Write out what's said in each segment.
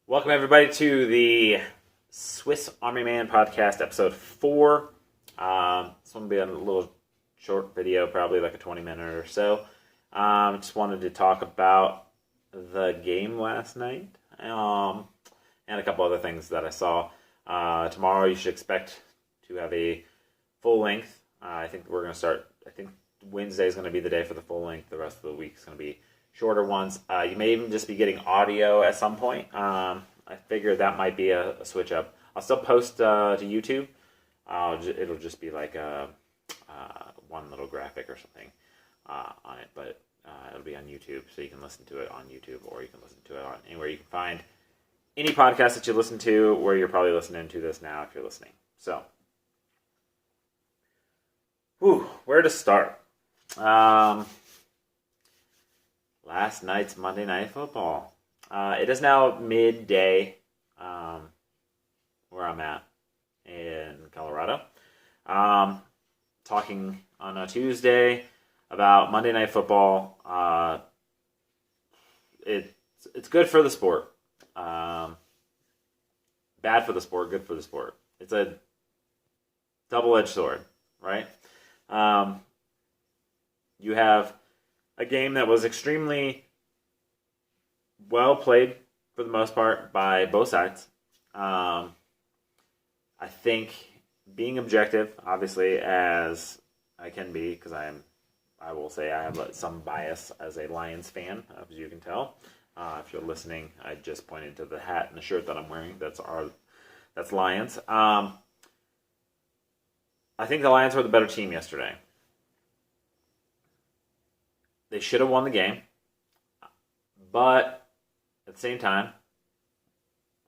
Welcome, everybody, to the Swiss Army Man podcast, episode 4. This one will be a little short video, probably like a 20-minute or so. Just wanted to talk about the game last night and a couple other things that I saw. Tomorrow, you should expect to have a full length. I think we're going to start, Wednesday is going to be the day for the full length. The rest of the week is going to be shorter ones. You may even just be getting audio at some point. I figured that might be a switch up. I'll still post to YouTube. It'll just be like one little graphic or something on it, but it'll be on YouTube, so you can listen to it on YouTube, or you can listen to it on anywhere you can find any podcast that you listen to, where you're probably listening to this now if you're listening. So, where to start? Last night's Monday Night Football. It is now midday where I'm at in Colorado. Talking on a Tuesday about Monday Night Football. It's good for the sport. Bad for the sport, good for the sport. It's a double-edged sword, right? You have a game that was extremely well played for the most part by both sides. I think being objective, obviously, as I can be, because I will say I have some bias as a Lions fan, as you can tell. If you're listening, I just pointed to the hat and the shirt that I'm wearing. That's Lions. I think the Lions were the better team yesterday. They should have won the game, but at the same time,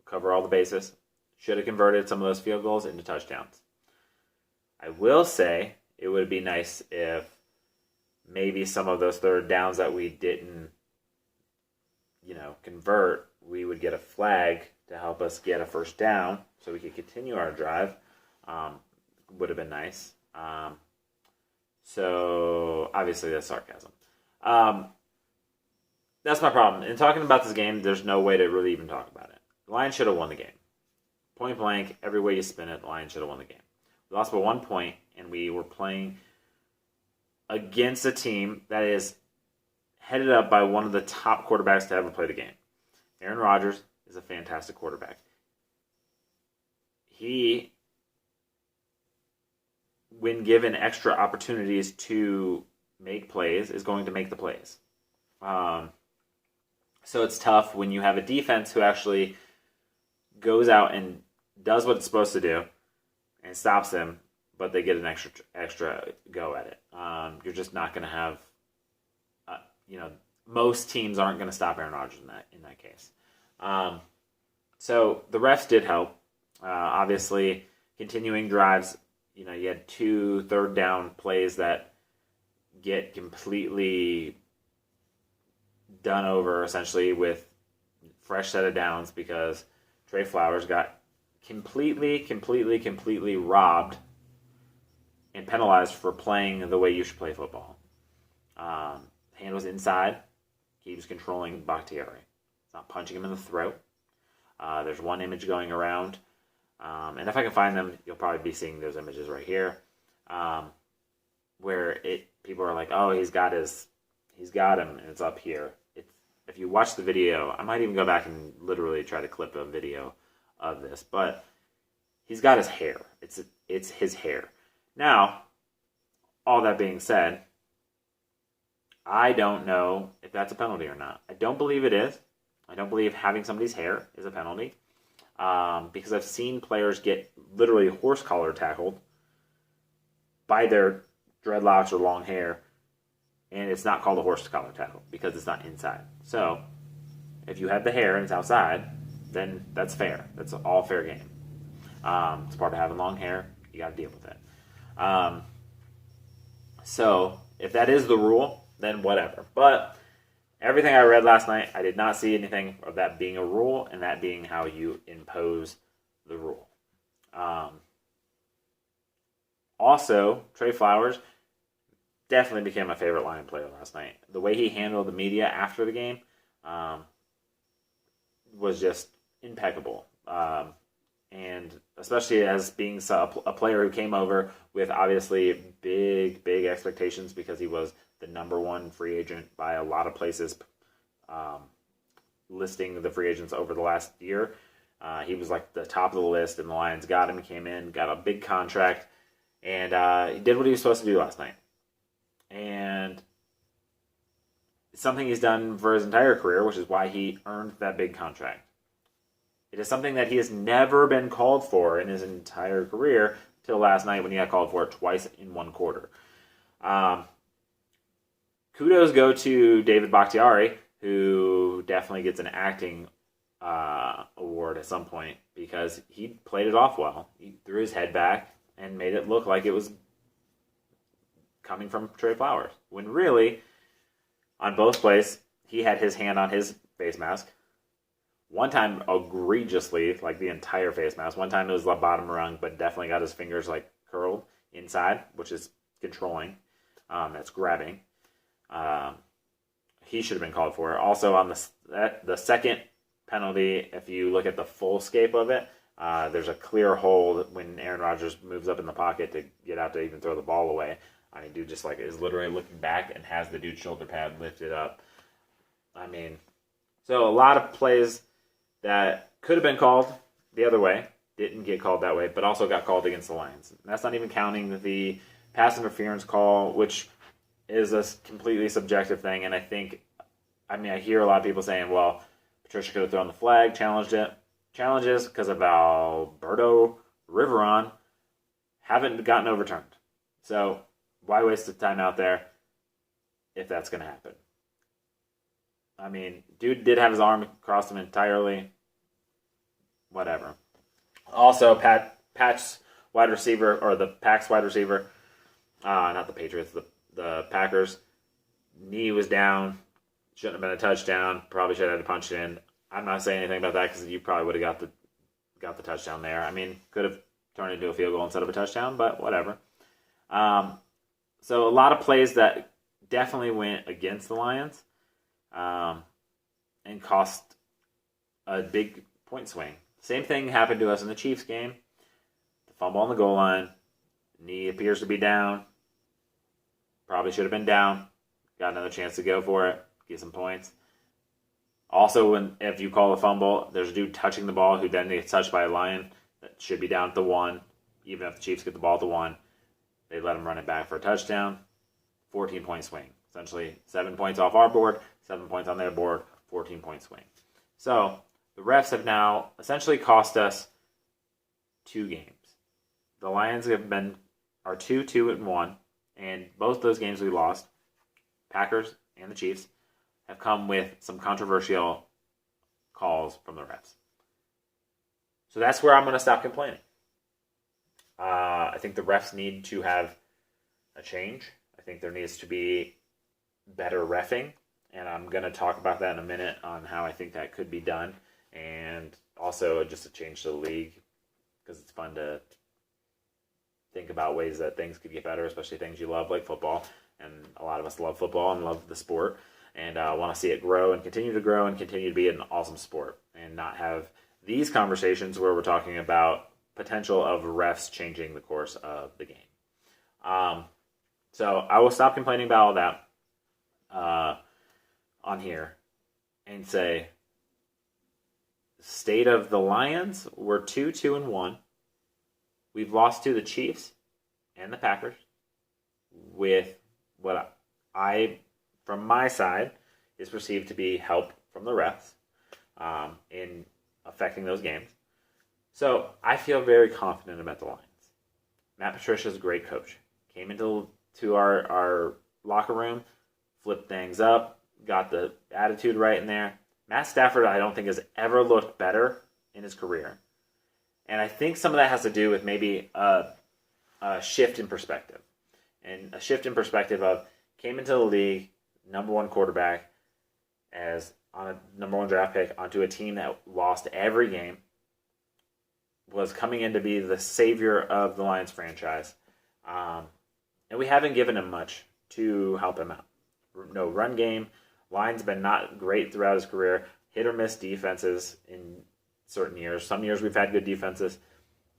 cover all the bases, should have converted some of those field goals into touchdowns. I will say it would be nice if maybe some of those third downs that we didn't, convert, we would get a flag to help us get a first down so we could continue our drive. Would have been nice. So obviously that's sarcasm. That's my problem. In talking about this game, there's no way to really even talk about it. The Lions should have won the game. Point blank, every way you spin it, the Lions should have won the game. We lost by 1 point, and we were playing against a team that is headed up by one of the top quarterbacks to ever play the game. Aaron Rodgers is a fantastic quarterback. He, when given extra opportunities to make plays, is going to make the plays. So it's tough when you have a defense who actually goes out and does what it's supposed to do and stops them, but they get an extra go at it. You're just not going to have, most teams aren't going to stop Aaron Rodgers in that case. So the refs did help. Obviously, continuing drives, you had 2 third down plays that get completely done over, essentially, with fresh set of downs because Trey Flowers got completely robbed and penalized for playing the way you should play football. Hand was inside. He was controlling Bakhtiari. It's not punching him in the throat. There's one image going around. And if I can find them, you'll probably be seeing those images right here. Where people are like, oh, he's got him, and it's up here. If you watch the video, I might even go back and literally try to clip a video of this, but he's got his hair. It's his hair. Now, all that being said, I don't know if that's a penalty or not. I don't believe it is. I don't believe having somebody's hair is a penalty, because I've seen players get literally horse collar tackled by their dreadlocks or long hair, and it's not called a horse collar tackle because it's not inside. So, if you have the hair and it's outside, then that's fair. That's all fair game. It's part of having long hair. You got to deal with it. So, if that is the rule, then whatever. But everything I read last night, I did not see anything of that being a rule and that being how you impose the rule. Also, Trey Flowers definitely became my favorite Lion player last night. The way he handled the media after the game was just impeccable. And especially as being a player who came over with obviously big expectations because he was the number one free agent by a lot of places listing the free agents over the last year. He was like the top of the list, and the Lions got him. He came in, got a big contract, and he did what he was supposed to do last night. And it's something he's done for his entire career, which is why he earned that big contract. It is something that he has never been called for in his entire career till last night when he got called for it twice in one quarter. Kudos go to David Bakhtiari, who definitely gets an acting award at some point because he played it off well. He threw his head back and made it look like it was coming from Trey Flowers. When really, on both plays, he had his hand on his face mask. One time, egregiously, like the entire face mask. One time it was the bottom rung, but definitely got his fingers like curled inside, which is controlling. That's grabbing. He should have been called for it. Also, on the second penalty, if you look at the full scape of it, there's a clear hole when Aaron Rodgers moves up in the pocket to get out to even throw the ball away. I mean, dude just like is literally looking back and has the dude's shoulder pad lifted up. I mean, so a lot of plays that could have been called the other way didn't get called that way, but also got called against the Lions. And that's not even counting the pass interference call, which is a completely subjective thing. And I hear a lot of people saying, well, Patricia could have thrown the flag, challenged it. Challenges, because of Alberto Riveron, haven't gotten overturned. So why waste the time out there if that's going to happen? I mean, dude did have his arm across him entirely. Whatever. Also, Pat's wide receiver, or the Pack's wide receiver, not the Patriots, the Packers, knee was down. Shouldn't have been a touchdown. Probably should have had to punch it in. I'm not saying anything about that because you probably would have got the touchdown there. I mean, could have turned into a field goal instead of a touchdown, but whatever. So a lot of plays that definitely went against the Lions and cost a big point swing. Same thing happened to us in the Chiefs game. The fumble on the goal line. Knee appears to be down. Probably should have been down. Got another chance to go for it. Get some points. Also, if you call a fumble, there's a dude touching the ball who then gets touched by a Lion that should be down at the 1. Even if the Chiefs get the ball at the 1, they let him run it back for a touchdown. 14-point swing. Essentially, 7 points off our board, 7 points on their board, 14-point swing. So, the refs have now essentially cost us 2 games. The Lions are 2-2-1, and both those games we lost, Packers and the Chiefs, have come with some controversial calls from the refs. So that's where I'm going to stop complaining. I think the refs need to have a change. I think there needs to be better reffing, and I'm going to talk about that in a minute on how I think that could be done, and also just a change to the league, because it's fun to think about ways that things could get better, especially things you love like football, and a lot of us love football and love the sport, and want to see it grow and continue to be an awesome sport, and not have these conversations where we're talking about potential of refs changing the course of the game. So I will stop complaining about all that on here and say, state of the Lions, we're 2-2-1. We've lost to the Chiefs and the Packers with what from my side, is perceived to be help from the refs in affecting those games. So I feel very confident about the Lions. Matt Patricia is a great coach. Came into our locker room, flipped things up, got the attitude right in there. Matt Stafford, I don't think, has ever looked better in his career. And I think some of that has to do with maybe a shift in perspective. And a shift in perspective of came into the league, number 1 quarterback, as on a number 1 draft pick, onto a team that lost every game, was coming in to be the savior of the Lions franchise. And we haven't given him much to help him out. No run game. Lions been not great throughout his career. Hit or miss defenses in certain years. Some years we've had good defenses.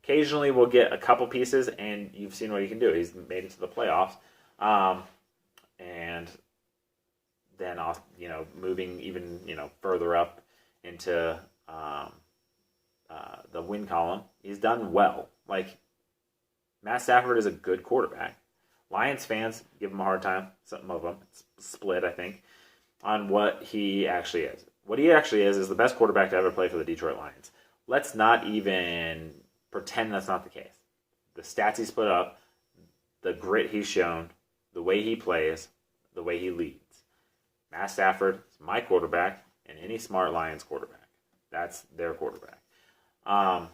Occasionally we'll get a couple pieces, and you've seen what he can do. He's made it to the playoffs. And then, moving even, further up into the win column, he's done well. Like, Matt Stafford is a good quarterback. Lions fans give him a hard time, some of them. It's split, I think, on what he actually is. What he actually is the best quarterback to ever play for the Detroit Lions. Let's not even pretend that's not the case. The stats he's put up, the grit he's shown, the way he plays, the way he leads. Matt Stafford is my quarterback and any smart Lions quarterback. That's their quarterback. I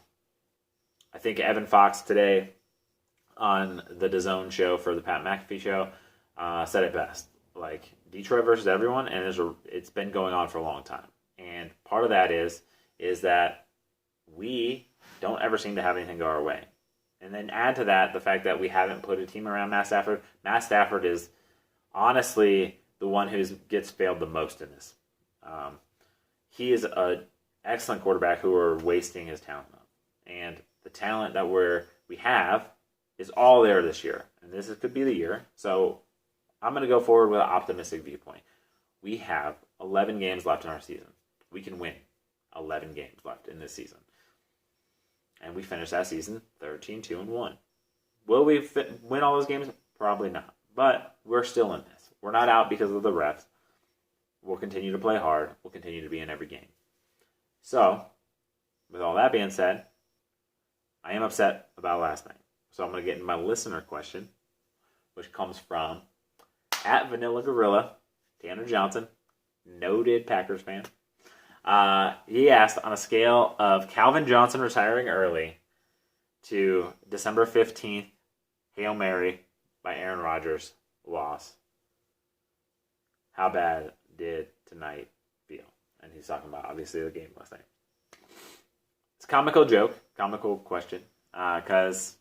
think Evan Fox today on the DAZN show for the Pat McAfee show said it best. Like, Detroit versus everyone, and it's been going on for a long time. And part of that is that we don't ever seem to have anything go our way. And then add to that the fact that we haven't put a team around Matt Stafford. Matt Stafford is honestly the one who gets failed the most in this. He is an excellent quarterback who we're wasting his talent on. And the talent that we have is all there this year. And this could be the year. So I'm going to go forward with an optimistic viewpoint. We have 11 games left in our season. We can win 11 games left in this season. And we finished that season 13-2-1. Will we win all those games? Probably not. But we're still in this. We're not out because of the refs. We'll continue to play hard. We'll continue to be in every game. So, with all that being said, I am upset about last night. So I'm going to get into my listener question, which comes from @VanillaGorilla, Tanner Johnson, noted Packers fan. He asked, on a scale of Calvin Johnson retiring early to December 15th, Hail Mary by Aaron Rodgers loss, how bad did tonight feel? And he's talking about, obviously, the game last night. It's a comical joke, comical question, because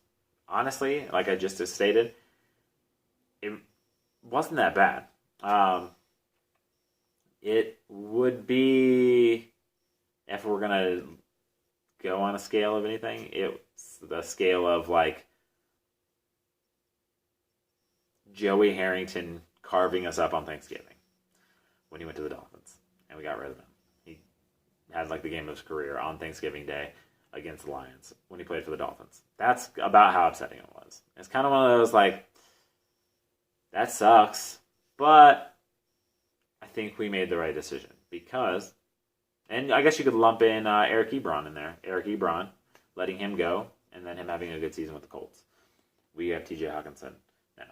honestly, like I just stated, it wasn't that bad. It would be, if we're going to go on a scale of anything, it's the scale of like Joey Harrington carving us up on Thanksgiving when he went to the Dolphins and we got rid of him. He had like the game of his career on Thanksgiving Day against the Lions when he played for the Dolphins. That's about how upsetting it was. It's kind of one of those like, that sucks, but I think we made the right decision because, and I guess you could lump in Eric Ebron in there. Eric Ebron, letting him go, and then him having a good season with the Colts. We have TJ Hawkinson now.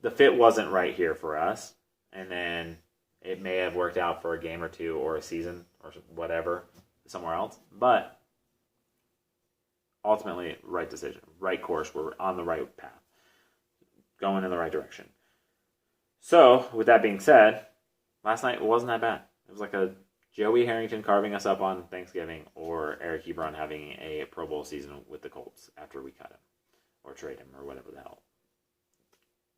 The fit wasn't right here for us, and then it may have worked out for a game or two or a season or whatever somewhere else, but ultimately, right decision, right course. We're on the right path, going in the right direction. So, with that being said, last night wasn't that bad. It was like a Joey Harrington carving us up on Thanksgiving or Eric Ebron having a Pro Bowl season with the Colts after we cut him or trade him or whatever the hell.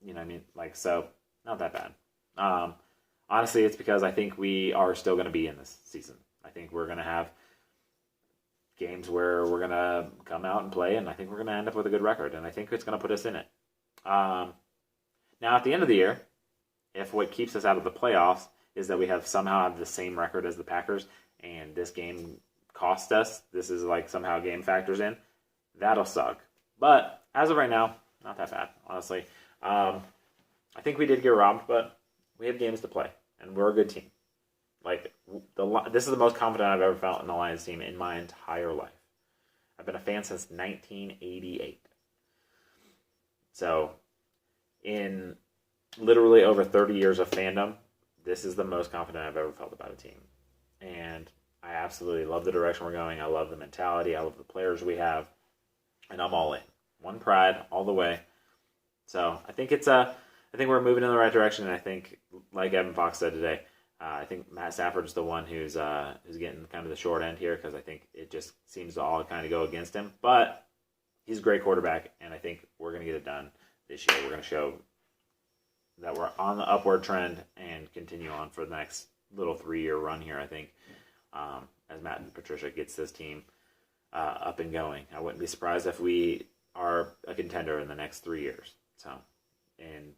You know what I mean? Like, so, not that bad. Honestly, it's because I think we are still going to be in this season. I think we're going to have games where we're going to come out and play, and I think we're going to end up with a good record, and I think it's going to put us in it. Now, at the end of the year, if what keeps us out of the playoffs is that we somehow have the same record as the Packers and this game cost us, this is like somehow game factors in, that'll suck. But as of right now, not that bad, honestly. I think we did get robbed, but we have games to play, and we're a good team. Like, this is the most confident I've ever felt in the Lions team in my entire life. I've been a fan since 1988. So, in literally over 30 years of fandom, this is the most confident I've ever felt about a team. And I absolutely love the direction we're going. I love the mentality. I love the players we have. And I'm all in. One pride all the way. So I think I think we're moving in the right direction. And I think, like Evan Fox said today, I think Matt Stafford is the one who's getting kind of the short end here because I think it just seems to all kind of go against him. But he's a great quarterback, and I think we're going to get it done this year. We're going to show that we're on the upward trend and continue on for the next little 3-year run here, I think. as Matt and Patricia gets this team up and going. I wouldn't be surprised if we are a contender in the next 3 years. So, and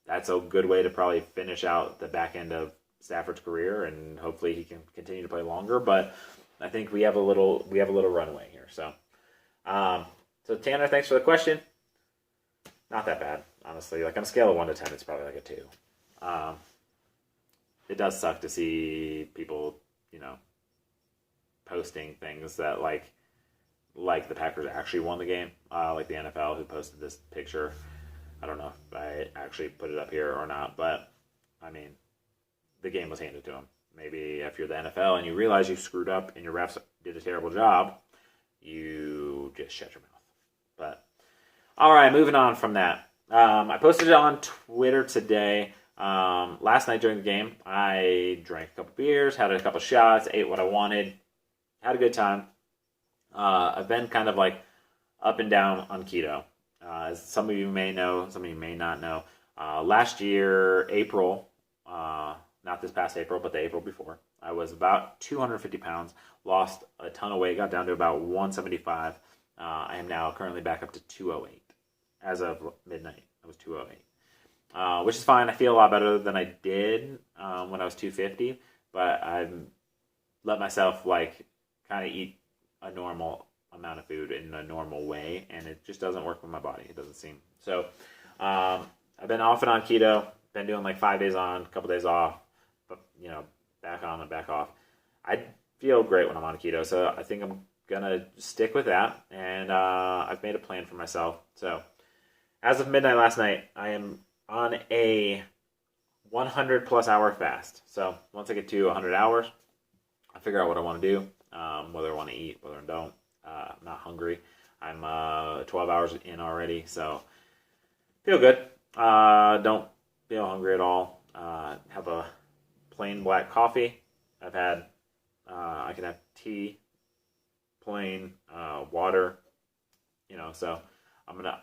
that's a good way to probably finish out the back end of Stafford's career, and hopefully he can continue to play longer. But I think we have a little runway here. So, so Tanner, thanks for the question. Not that bad, honestly. Like on a scale of 1 to 10, it's probably like a 2. It does suck to see people, posting things that like the Packers actually won the game, like the NFL who posted this picture. I don't know if I actually put it up here or not, but I mean, the game was handed to them. Maybe if you're the NFL and you realize you screwed up and your refs did a terrible job, you just shut your mouth. But all right, moving on from that. I posted it on Twitter today. Last night during the game, I drank a couple beers, had a couple shots, ate what I wanted, had a good time. I've been kind of like up and down on keto. As some of you may know, some of you may not know. Last year, April, not this past April, but the April before, I was about 250 pounds, lost a ton of weight, got down to about 175. I am now currently back up to 208. As of midnight, I was 208. Which is fine. I feel a lot better than I did when I was 250, but I let myself like kind of eat a normal amount of food in a normal way, and it just doesn't work with my body. It doesn't seem. So I've been off and on keto, been doing like 5 days on, a couple days off, but back on and back off. I feel great when I'm on keto, so I think I'm gonna stick with that, and I've made a plan for myself. So as of midnight last night, I am on a 100 plus hour fast. So once I get to 100 hours, I figure out what I want to do, whether I want to eat, whether I don't. I'm not hungry. I'm 12 hours in already, so feel good. Don't feel hungry at all. Have a plain black coffee. I can have tea, plain water. So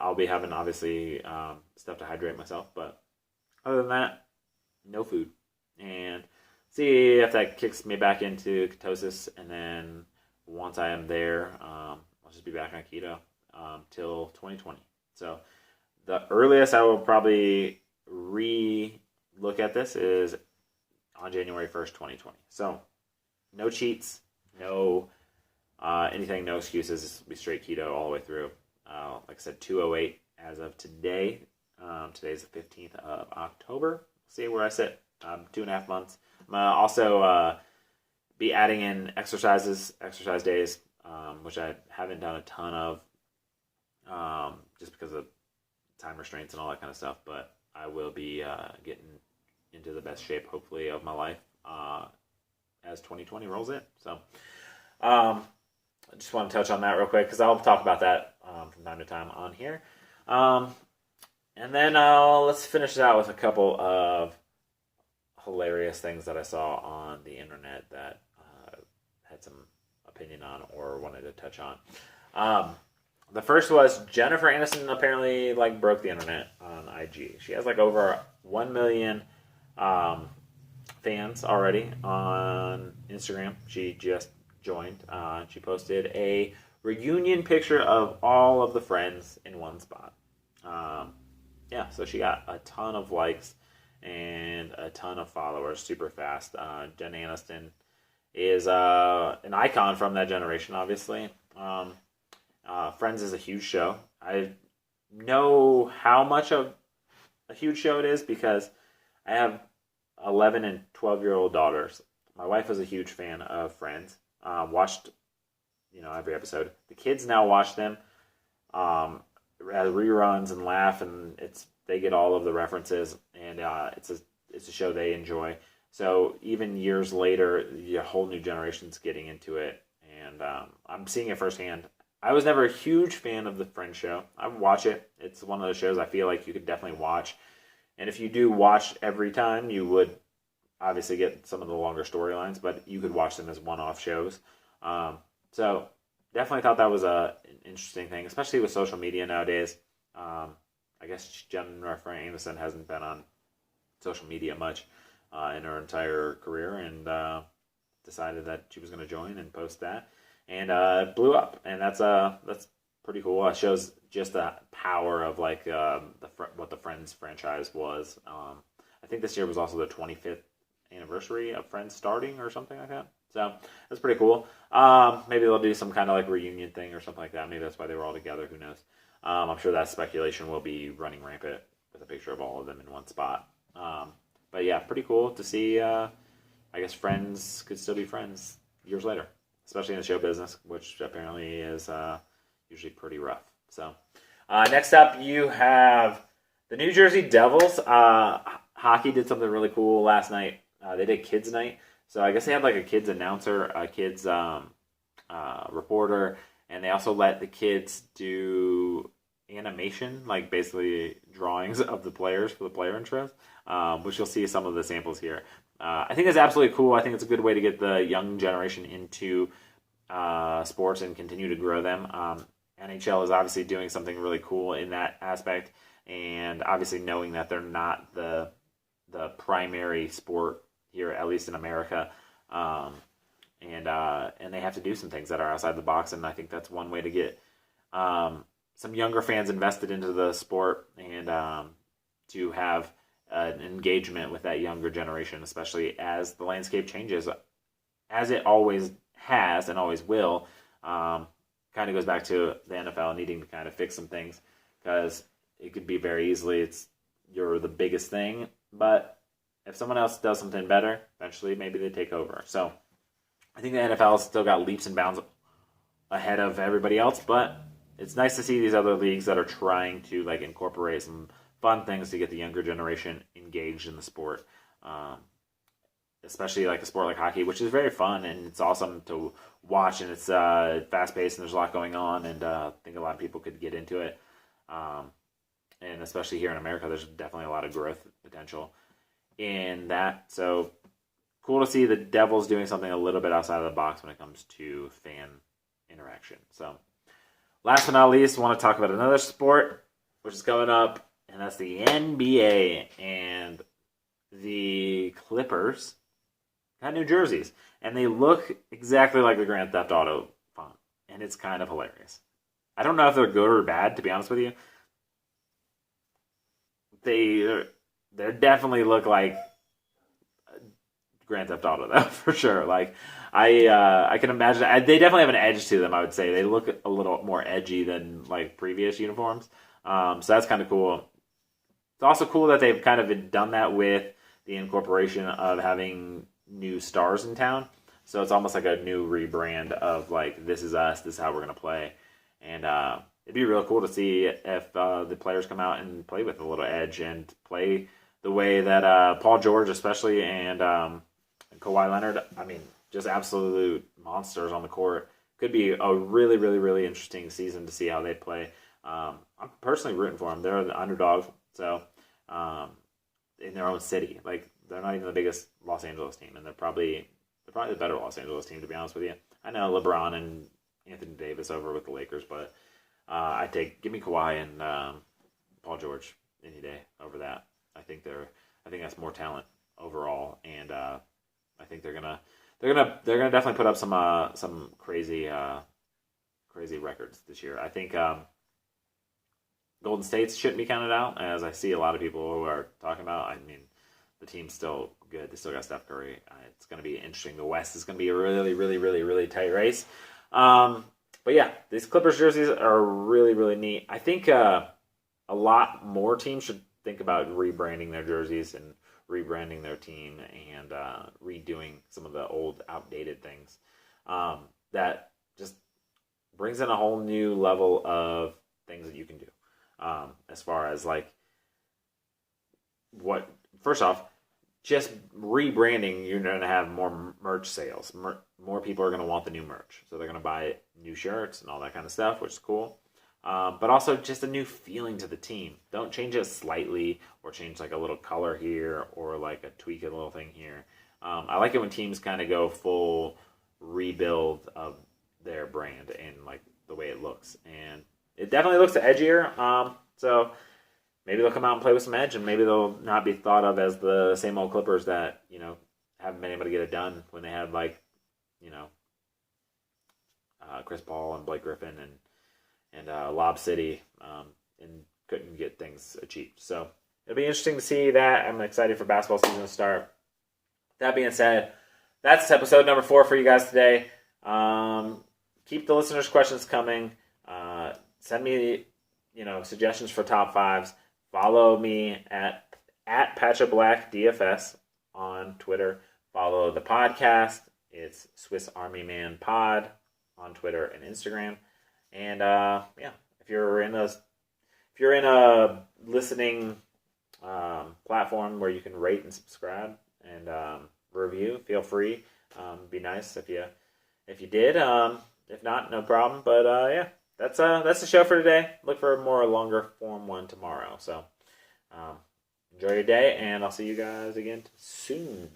I'll be having obviously stuff to hydrate myself, but other than that, no food. And see if that kicks me back into ketosis, and then once I am there, I'll just be back on keto till 2020. So the earliest I will probably re-look at this is on January 1st, 2020. So no cheats, no anything, no excuses. Be straight keto all the way through. Like I said, 208 as of today. Today's the 15th of October. See where I sit. 2.5 months. I'm also be adding in exercise days, which I haven't done a ton of, just because of time restraints and all that kind of stuff. But I will be getting into the best shape, hopefully, of my life as 2020 rolls in. So I just want to touch on that real quick because I'll talk about that from time to time on here. And then let's finish it out with a couple of hilarious things that I saw on the internet that had some opinion on or wanted to touch on. The first was Jennifer Aniston apparently broke the internet on IG. She has over 1 million fans already on Instagram. She just joined. She posted a reunion picture of all of the friends in one spot. So she got a ton of likes and a ton of followers super fast. Jen Aniston is an icon from that generation, obviously. Friends is a huge show. I know how much of a huge show it is because I have 11 and 12-year-old daughters. My wife was a huge fan of Friends. Watched, every episode. The kids now watch them as reruns and laugh, and they get all of the references, and it's a show they enjoy. So even years later, a whole new generation's getting into it, and I'm seeing it firsthand. I was never a huge fan of the Friends show. I would watch it. It's one of those shows I feel like you could definitely watch. And if you do watch every time, you would obviously get some of the longer storylines, but you could watch them as one-off shows. So definitely thought that was an interesting thing, especially with social media nowadays. I guess Jennifer Aniston hasn't been on social media much in her entire career, and decided that she was going to join and post that, and it blew up, and that's pretty cool. It shows just the power of like what the Friends franchise was. I think this year was also the 25th anniversary of Friends starting or something like that. So that's pretty cool. Maybe they'll do some kind of like reunion thing or something like that. Maybe that's why they were all together. Who knows? I'm sure that speculation will be running rampant with a picture of all of them in one spot. But yeah, pretty cool to see. I guess Friends could still be friends years later, especially in the show business, which apparently is usually pretty rough. So next up, you have the New Jersey Devils. Hockey did something really cool last night. They did Kids Night. So I guess they had like a kids announcer, a kids reporter, and they also let the kids do animation, like basically drawings of the players for the player intros, which you'll see some of the samples here. I think it's absolutely cool. I think it's a good way to get the young generation into sports and continue to grow them. NHL is obviously doing something really cool in that aspect, and obviously knowing that they're not the primary sport here, at least in America, and they have to do some things that are outside the box, and I think that's one way to get some younger fans invested into the sport and to have an engagement with that younger generation, especially as the landscape changes, as it always has and always will. Kind of goes back to the NFL needing to kind of fix some things, because it could be very easily you're the biggest thing, but if someone else does something better, eventually maybe they take over. So I think the NFL has still got leaps and bounds ahead of everybody else, but it's nice to see these other leagues that are trying to like incorporate some fun things to get the younger generation engaged in the sport, especially like a sport like hockey, which is very fun and it's awesome to watch, and it's fast-paced and there's a lot going on, and I think a lot of people could get into it. And especially here in America, there's definitely a lot of growth potential in that. So cool to see the Devils doing something a little bit outside of the box when it comes to fan interaction. So last but not least, I want to talk about another sport which is coming up, and that's the NBA. And the Clippers got new jerseys, and they look exactly like the Grand Theft Auto font, and it's kind of hilarious. I don't know if they're good or bad, to be honest with you. They definitely look like Grand Theft Auto, though, for sure. Like I can imagine they definitely have an edge to them. I would say they look a little more edgy than like previous uniforms. So that's kind of cool. It's also cool that they've kind of done that with the incorporation of having new stars in town. So it's almost like a new rebrand of like, this is us, this is how we're going to play. And it'd be real cool to see if the players come out and play with a little edge and play the way that Paul George especially and Kawhi Leonard, I mean, just absolute monsters on the court. Could be a really, really, really interesting season to see how they play. I'm personally rooting for them. They're the underdog, so in their own city. Like, they're not even the biggest Los Angeles team, and they're probably the better Los Angeles team, to be honest with you. I know LeBron and Anthony Davis over with the Lakers, but give me Kawhi and Paul George any day over that. I think that's more talent overall, and I think they're gonna definitely put up some crazy records this year. I think Golden State shouldn't be counted out, as I see a lot of people who are talking about. I mean, the team's still good. They still got Steph Curry. It's going to be interesting. The West is going to be a really, really, really, really tight race. But yeah, these Clippers jerseys are really, really neat. I think a lot more teams should think about rebranding their jerseys and rebranding their team and redoing some of the old, outdated things. That just brings in a whole new level of things that you can do. As far as like first off, just rebranding, you're going to have more merch sales. More people are going to want the new merch. So they're going to buy new shirts and all that kind of stuff, which is cool. But also just a new feeling to the team. Don't change it slightly or change like a little color here or like tweak a little thing here. I like it when teams kind of go full rebuild of their brand and like the way it looks. And it definitely looks edgier. So maybe they'll come out and play with some edge, and maybe they'll not be thought of as the same old Clippers that, haven't been able to get it done when they had like Chris Paul and Blake Griffin and Lob City, and couldn't get things achieved. So it'll be interesting to see that. I'm excited for basketball season to start. That being said, that's episode number 4 for you guys today. Keep the listeners' questions coming. Send me, suggestions for top 5s. Follow me at PatchaBlackDFS on Twitter. Follow the podcast. It's Swiss Army Man Pod on Twitter and Instagram. And if you're in a listening platform where you can rate and subscribe and review, feel free. It'd be nice if you did. If not, no problem. But that's the show for today. Look for a more longer form one tomorrow. So enjoy your day, and I'll see you guys again soon.